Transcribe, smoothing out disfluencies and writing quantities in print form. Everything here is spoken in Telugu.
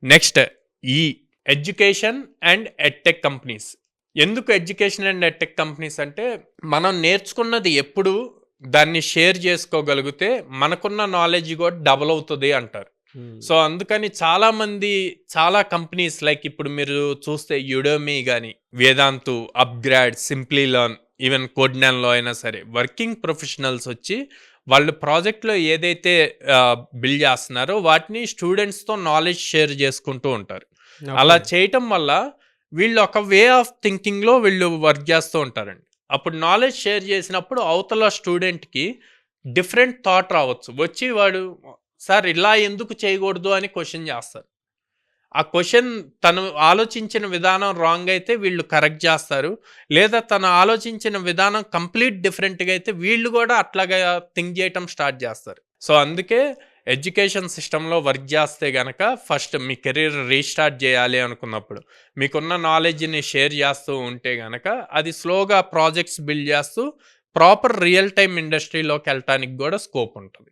నెక్స్ట్ ఈ ఎడ్యుకేషన్ అండ్ ఎడ్టెక్ కంపెనీస్. ఎందుకు ఎడ్యుకేషన్ అండ్ ఎడ్టెక్ కంపెనీస్ అంటే, మనం నేర్చుకున్నది ఎప్పుడు దాన్ని షేర్ చేసుకోగలిగితే మనకున్న నాలెడ్జ్ కూడా డబుల్ అవుతుంది అంటారు. సో అందుకని చాలామంది చాలా కంపెనీస్ లైక్ ఇప్పుడు మీరు చూస్తే యుడోమీ కానీ, Vedantu, upGrad, Simplilearn, even కోడ్నాన్లో అయినా సరే వర్కింగ్ ప్రొఫెషనల్స్ వచ్చి వాళ్ళు ప్రాజెక్ట్లో ఏదైతే బిల్డ్ చేస్తున్నారో వాటిని స్టూడెంట్స్తో నాలెడ్జ్ షేర్ చేసుకుంటూ ఉంటారు. అలా చేయటం వల్ల వీళ్ళు ఒక వే ఆఫ్ థింకింగ్లో వీళ్ళు వర్క్ చేస్తూ ఉంటారండి. అప్పుడు నాలెడ్జ్ షేర్ చేసినప్పుడు అవతల స్టూడెంట్కి డిఫరెంట్ థాట్ రావచ్చు. వచ్చి వాడు సార్ ఇలా ఎందుకు చేయకూడదు అని క్వశ్చన్ చేస్తారు. ఆ క్వశ్చన్ తను ఆలోచించిన విధానం రాంగ్ అయితే వీళ్ళు కరెక్ట్ చేస్తారు. లేదా తను ఆలోచించిన విధానం కంప్లీట్ డిఫరెంట్గా అయితే వీళ్ళు కూడా అట్లాగా థింక్ చేయటం స్టార్ట్ చేస్తారు. సో అందుకే ఎడ్యుకేషన్ సిస్టంలో వర్క్ చేస్తే గనక ఫస్ట్ మీ కెరీర్ రీస్టార్ట్ చేయాలి అనుకున్నప్పుడు మీకున్న నాలెడ్జ్ని షేర్ చేస్తూ ఉంటే గనక అది స్లోగా ప్రాజెక్ట్స్ బిల్డ్ చేస్తూ ప్రాపర్ రియల్ టైమ్ ఇండస్ట్రీలోకి వెళ్ళటానికి కూడా స్కోప్ ఉంటుంది.